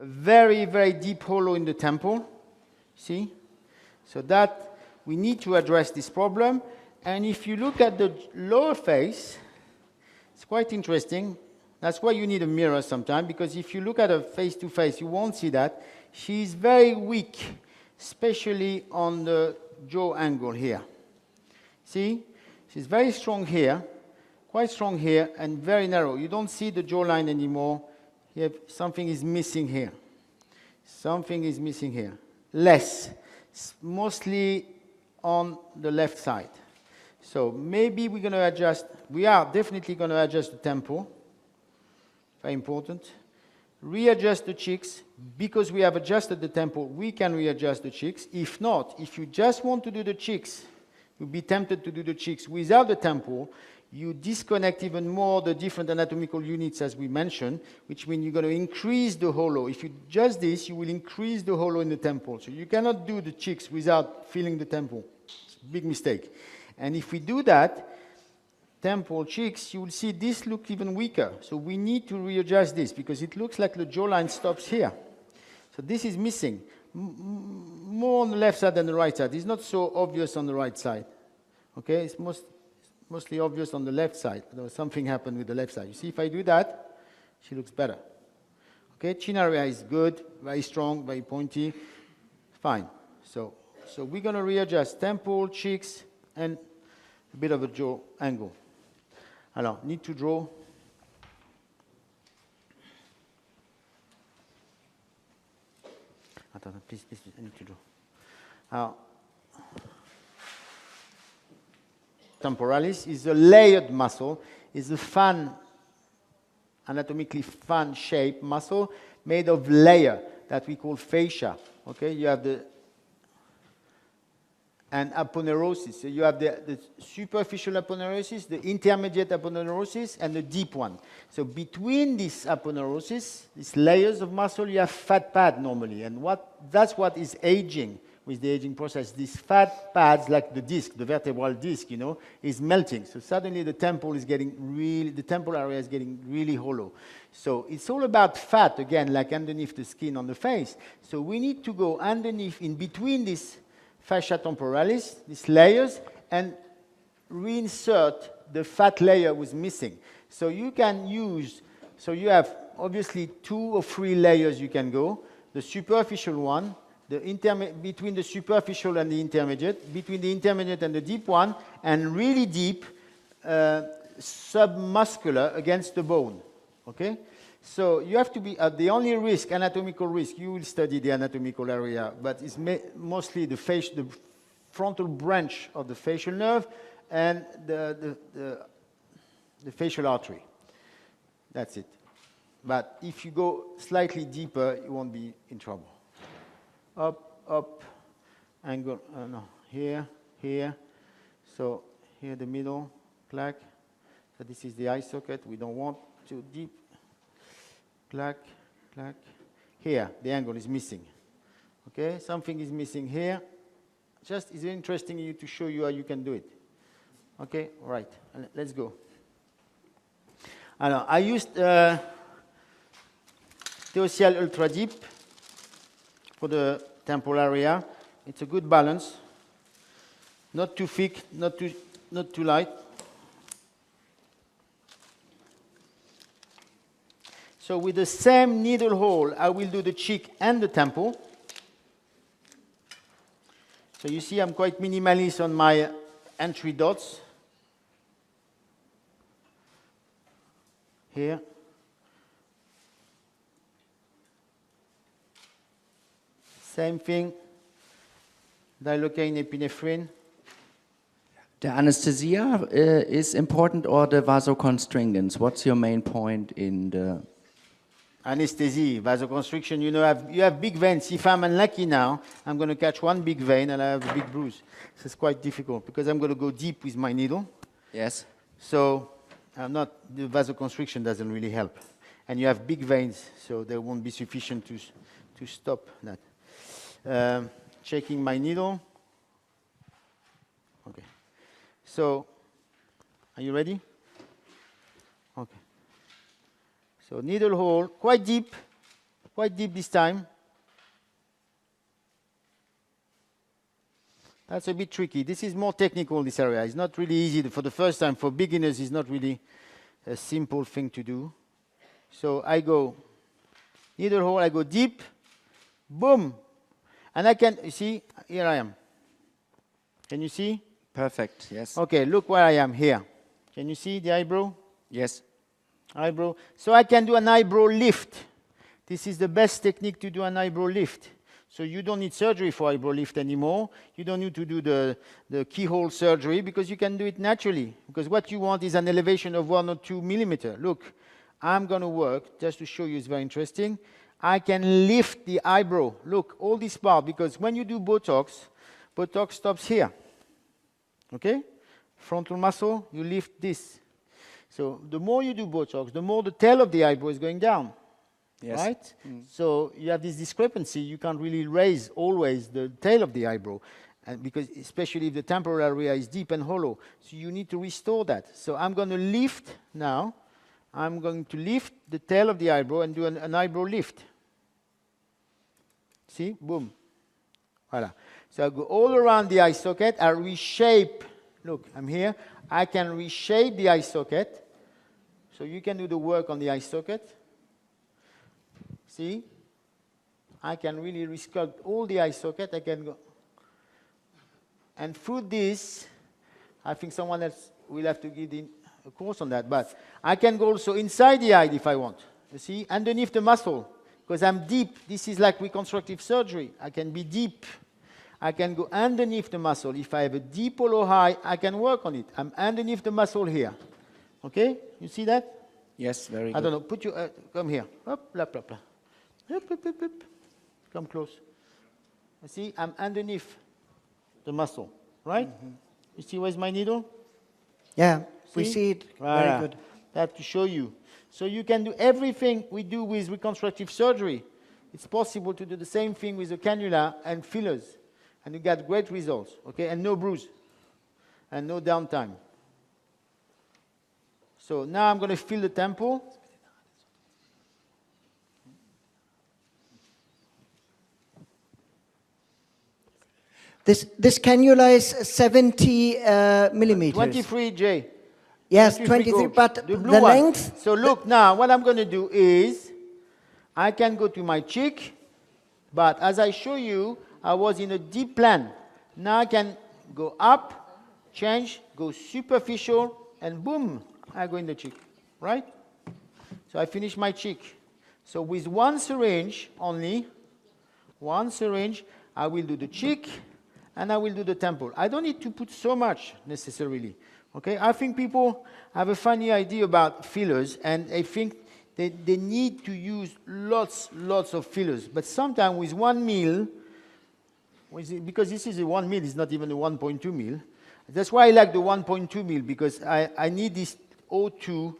a very, very deep hollow in the temple. See? So that we need to address this problem. And if you look at the lower face, it's quite interesting. That's why you need a mirror sometimes, because if you look at her face to face, you won't see that. She's very weak, especially on the jaw angle here. See? She's very strong here, quite strong here, and very narrow. You don't see the jawline anymore. Something is missing here. Something is missing here. Less, mostly on the left side. So maybe we're going to adjust. We are definitely going to adjust the temple. Very important. Readjust the cheeks. Because we have adjusted the temple, we can readjust the cheeks. If not, if you just want to do the cheeks, you'll be tempted to do the cheeks without the temple. You disconnect even more the different anatomical units as we mentioned, which means you're going to increase the hollow. If you adjust this, you will increase the hollow in the temple. So you cannot do the cheeks without feeling the temple. It's a big mistake. And if we do that, temple, cheeks, you will see this look even weaker. So we need to readjust this because it looks like the jawline stops here. So this is missing. More on the left side than the right side. It's not so obvious on the right side. Okay, it's mostly obvious on the left side. There was something happened with the left side. You see, if I do that, she looks better. Okay, chin area is good, very strong, very pointy. Fine. So we're going to readjust temple, cheeks, and a bit of a jaw angle. Alors, need to draw. Please, I need to draw. Now, temporalis is a layered muscle, is a fan, anatomically fan-shaped muscle made of layer that we call fascia. Okay, you have and aponeurosis. So you have the superficial aponeurosis, the intermediate aponeurosis, and the deep one. So between this aponeurosis, these layers of muscle, you have fat pad normally. And that's what is aging with the aging process. These fat pads, like the disc, the vertebral disc, you know, is melting. So suddenly the temple area is getting really hollow. So it's all about fat, again, like underneath the skin on the face. So we need to go underneath, in between this fascia temporalis, these layers, and reinsert the fat layer was missing. So you can use, so you have obviously 2 or 3 layers you can go. The superficial one, between the superficial and the intermediate, between the intermediate and the deep one, and really deep submuscular against the bone. Okay? So you have to be at the only risk, anatomical risk, you will study the anatomical area, but it's mostly the frontal branch of the facial nerve and the facial artery. That's it. But if you go slightly deeper, you won't be in trouble. Up, angle, no, here. So here the middle, plaque. So this is the eye socket. We don't want too deep. Plaque. Here, the angle is missing. Okay, something is missing here. Just is interesting to show you how you can do it. Okay, all right, let's go. I used Teocial Ultra Deep for the temporal area. It's a good balance. Not too thick, not too light. So with the same needle hole, I will do the cheek and the temple. So you see I'm quite minimalist on my entry dots. Here. Same thing. Dilocaine, epinephrine. The anesthesia is important, or the vasoconstrictors? What's your main point in the anesthesia, vasoconstriction? You know, you have big veins. If I'm unlucky now, I'm going to catch one big vein and I have a big bruise. So it's quite difficult because I'm going to go deep with my needle. Yes. So the vasoconstriction doesn't really help. And you have big veins, so they won't be sufficient to stop that. Checking my needle. Okay. So, are you ready? Okay. So needle hole, quite deep, Quite deep this time. That's a bit tricky. This is more technical, this area. It's not really easy. For the first time, for beginners, it's not really a simple thing to do. So I go needle hole, I go deep, boom. And I can, you see, here I am. Can you see? Perfect, yes. Okay, look where I am here. Can you see the eyebrow? Yes. Eyebrow. So I can do an eyebrow lift. This is the best technique to do an eyebrow lift. So you don't need surgery for eyebrow lift anymore. You don't need to do the keyhole surgery because you can do it naturally. Because what you want is an elevation of 1 or 2 millimeter. Look, I'm going to work, just to show you, it's very interesting. I can lift the eyebrow. Look, all this part, because when you do Botox, Botox stops here. Okay? Frontal muscle, you lift this. So the more you do Botox, the more the tail of the eyebrow is going down. Yes. Right? So you have this discrepancy. You can't really raise always the tail of the eyebrow, and because especially if the temporal area is deep and hollow. So you need to restore that. So I'm going to lift now. I'm going to lift the tail of the eyebrow and do an eyebrow lift. See? Boom. Voila. So I go all around the eye socket. I reshape. Look, I'm here. I can reshape the eye socket. So you can do the work on the eye socket. See? I can really resculpt all the eye socket. I can go. And through this, I think someone else will have to give a course on that. But I can go also inside the eye if I want. You see? Underneath the muscle. Because I'm deep. This is like reconstructive surgery. I can be deep. I can go underneath the muscle. If I have a deep hollow eye, I can work on it. I'm underneath the muscle here. Okay? You see that? Yes, very good. I don't know. Put your, come here. Up, blah, blah, blah. Up, up, up, up. Come close. You see, I'm underneath the muscle, right? You see where's my needle? Yeah, we see it. Voilà. Very good. That to show you. So you can do everything we do with reconstructive surgery. It's possible to do the same thing with a cannula and fillers. And you get great results, okay? And no bruise. And no downtime. So now I'm going to fill the temple. This cannula is 70 millimeters. 23, J. Yes, 23, gauge. but the blue the one. length. So look now, what I'm going to do is, I can go to my cheek, but as I show you, I was in a deep plan. Now I can go up, change, go superficial, and boom, I go in the cheek, right? So I finish my cheek. So with one syringe only, one syringe, I will do the cheek, and I will do the temple. I don't need to put so much necessarily. Okay, I think people have a funny idea about fillers, and they think they need to use lots of fillers. But sometimes with 1 mil, because this is a 1 mil, it's not even a 1.2 mil. That's why I like the 1.2 mil, because I need this O2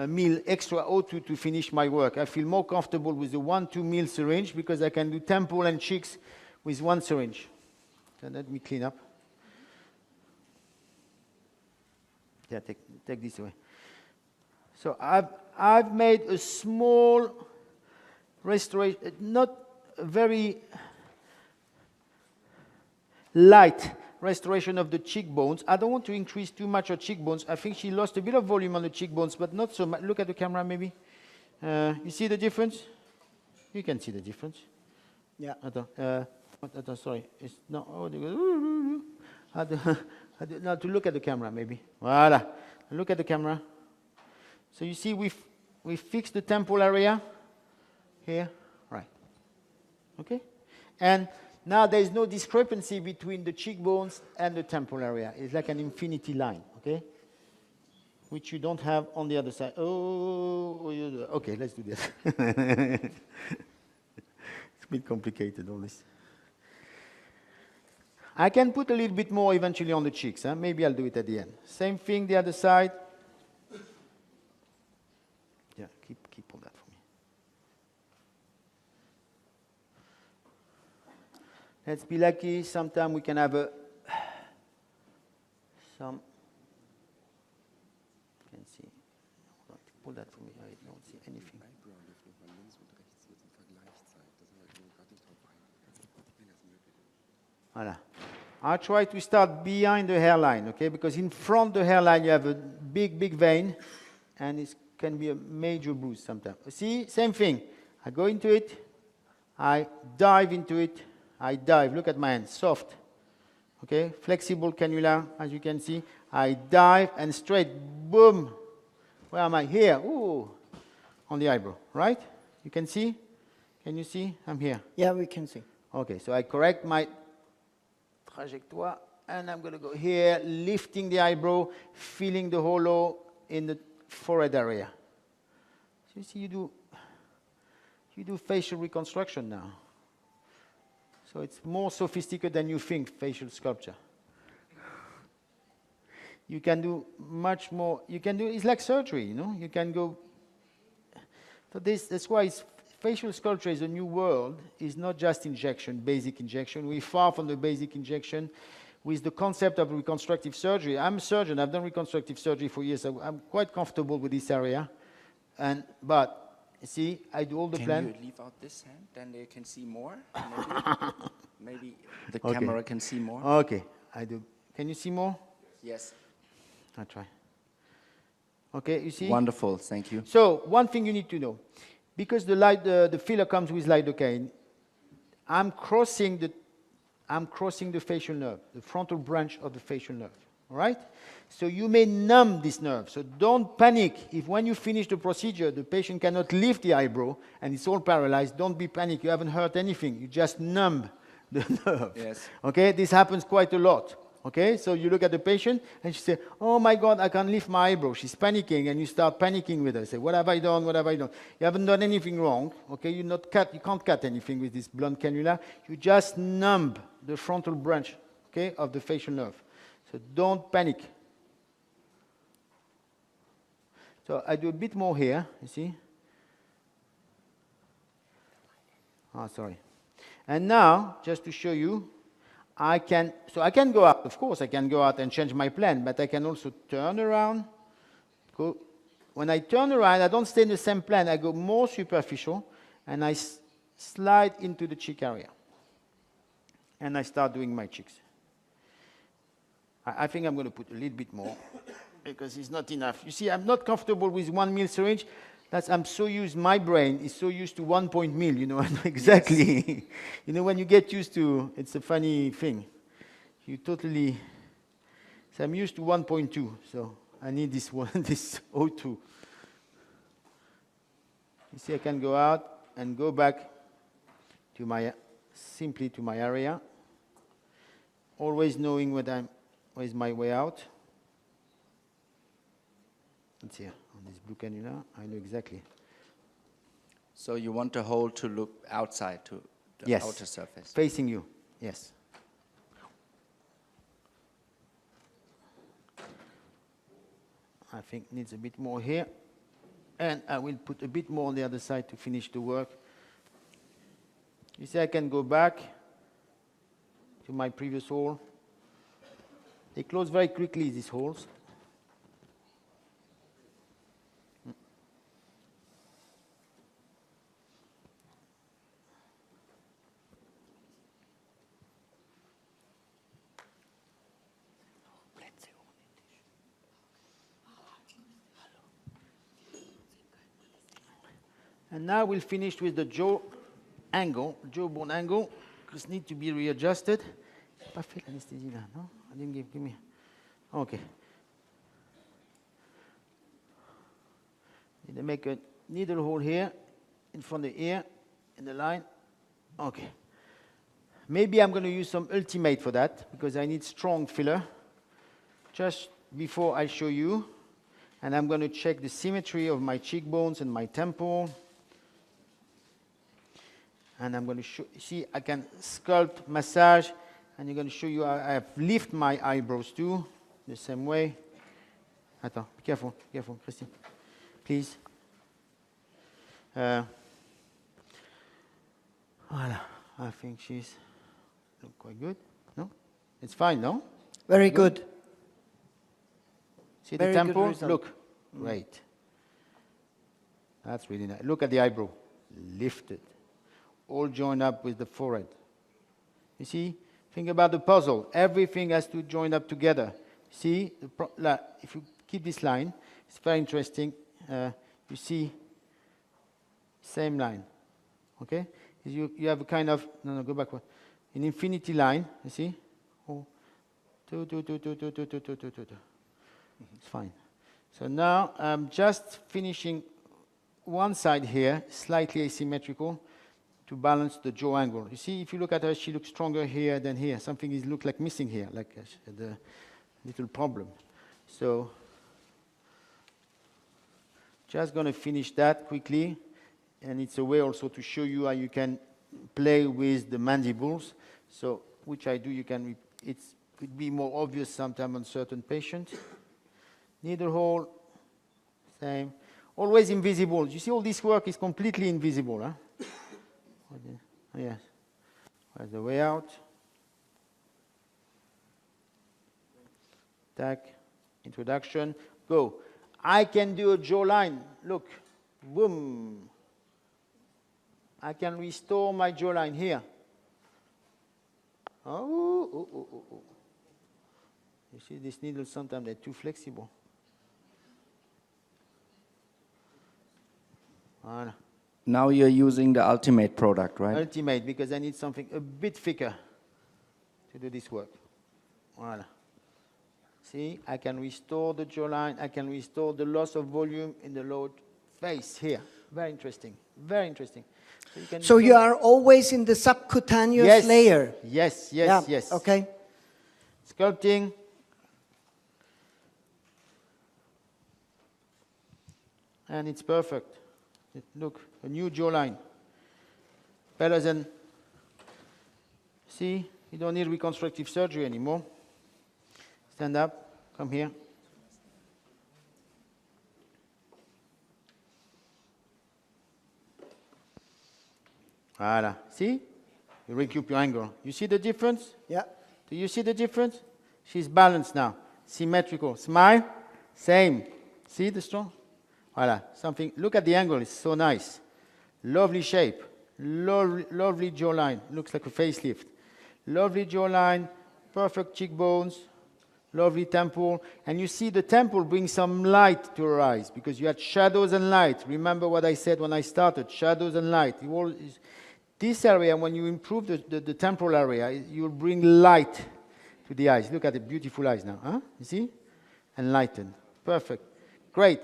mil, extra O2 to finish my work. I feel more comfortable with the 1-2 mil syringe because I can do temple and cheeks with one syringe. So let me clean up. Yeah, take this away. So I've made a small restoration, not a very light restoration of the cheekbones. I don't want to increase too much her cheekbones. I think she lost a bit of volume on the cheekbones, but not so much. Look at the camera, maybe. You see the difference? You can see the difference. Yeah. Sorry. It's not. Now to look at the camera, maybe. Voila. Look at the camera. So you see, we fixed the temple area here, right? Okay. And now there is no discrepancy between the cheekbones and the temple area. It's like an infinity line, okay? Which you don't have on the other side. Okay, let's do this. It's a bit complicated, all this. I can put a little bit more eventually on the cheeks. Maybe I'll do it at the end. Same thing, the other side. Yeah, keep all that for me. Let's be lucky. Sometime we can have some. You can see. Pull that for me. I don't see anything. Voilà. I try to start behind the hairline, okay? Because in front of the hairline you have a big, big vein, and it can be a major bruise sometimes. See, same thing. I go into it, I dive into it, I dive. Look at my hand, soft. Okay, flexible cannula, as you can see. I dive and straight, boom. Where am I? Here, ooh, on the eyebrow, right? You can see? Can you see? I'm here. Yeah, we can see. Okay, so I correct my trajectoire, and I'm going to go here, lifting the eyebrow, feeling the hollow in the forehead area. So you see, you do facial reconstruction now. So it's more sophisticated than you think, facial sculpture. You can do much more. You can do, it's like surgery, you know? You can go. So that's why facial sculpture is a new world. It's not just injection, basic injection. We're far from the basic injection with the concept of reconstructive surgery. I'm a surgeon. I've done reconstructive surgery for years. So I'm quite comfortable with this area. But see, I do all the plan. Can you leave out this hand? Then they can see more. Maybe the Okay. camera can see more. Okay, I do. Can you see more? Yes. I'll try. Okay, you see? Wonderful. Thank you. So one thing you need to know, because the filler comes with lidocaine, I'm crossing the facial nerve, the frontal branch of the facial nerve. All right? So you may numb this nerve. So don't panic if when you finish the procedure, the patient cannot lift the eyebrow and it's all paralyzed. Don't be panic. You haven't hurt anything. You just numb the nerve. Yes. Okay? This happens quite a lot. Okay? So you look at the patient and she says, oh my God, I can't lift my eyebrow. She's panicking, and you start panicking with her. Say, what have I done? What have I done? You haven't done anything wrong. Okay? You can't cut anything with this blunt cannula. You just numb the frontal branch, okay, of the facial nerve. So don't panic. So I do a bit more here, you see? Sorry. And now, just to show you, I can go out, of course, I can go out and change my plan, but I can also turn around. When I turn around, I don't stay in the same plan, I go more superficial, and I slide into the cheek area. And I start doing my cheeks. I think I'm going to put a little bit more because it's not enough. You see, I'm not comfortable with 1 mil syringe. My brain is so used to 1 mil, you know, I know exactly. Yes. You know, when you get used to, it's a funny thing. So I'm used to 1.2, so I need this one, this O2. You see, I can go out and go back to simply to my area, always knowing where's my way out. It's here, on this blue cannula. I know exactly. So you want the hole to look outside to the Yes. outer surface? Facing you, yes. I think needs a bit more here. And I will put a bit more on the other side to finish the work. You see, I can go back to my previous hole. They close very quickly, these holes. And now we'll finish with the jawbone angle, because it needs to be readjusted. Pas fait l'anesthésie là, no? I didn't give me. Okay. Need to make a needle hole here, in front of the ear, in the line. Okay. Maybe I'm going to use some Ultimate for that, because I need strong filler. Just before I show you, and I'm going to check the symmetry of my cheekbones and my temple. And I'm going to show, see, I can sculpt, massage, and you're going to show you I have lift my eyebrows too, the same way. Attends, be careful, Christine, please. Voilà, I think she's look quite good. No, it's fine, no? Very good. See Very the good temple? result. Look, great. That's really nice. Look at the eyebrow, lifted. All joined up with the forehead. You see, Think about the puzzle. Everything has to join up together. See, if you keep this line, it's very interesting. You see, same line. Okay? You have a kind of, no, go backward. An infinity line, you see? Oh, two. It's fine. So now I'm just finishing one side here, slightly asymmetrical, to balance the jaw angle. You see, if you look at her, she looks stronger here than here. Something is look like missing here, like the little problem. So just going to finish that quickly, and it's a way also to show you how you can play with the mandibles. So, which I do, you can, it could be more obvious sometimes on certain patients. Needle hole, same. Always invisible. You see, all this work is completely invisible. Huh? Yes. Where's the way out? Tack, introduction, go. I can do a jawline. Look, boom. I can restore my jawline here. Oh. You see, these needles sometimes they're too flexible. Voilà. Now you're using the Ultimate product, right? Ultimate, because I need something a bit thicker to do this work. Voilà. See, I can restore the jawline. I can restore the loss of volume in the lower face here. Very interesting. Very interesting. So you are always in the subcutaneous layer? Yes. Okay. Sculpting. And it's perfect. Look, a new jawline. Better than, see, you don't need reconstructive surgery anymore. Stand up, come here. Voilà, see? You recoup your angle. You see the difference? Yeah. Do you see the difference? She's balanced now, symmetrical. Smile, same. See the strong? Voilà, something, look at the angle, it's so nice. Lovely shape, lovely jawline, looks like a facelift. Lovely jawline, perfect cheekbones, lovely temple. And you see the temple brings some light to her eyes because you had shadows and light. Remember what I said when I started, shadows and light. This area, when you improve the temporal area, you'll bring light to the eyes. Look at the beautiful eyes now, huh? You see? Enlightened, perfect, great.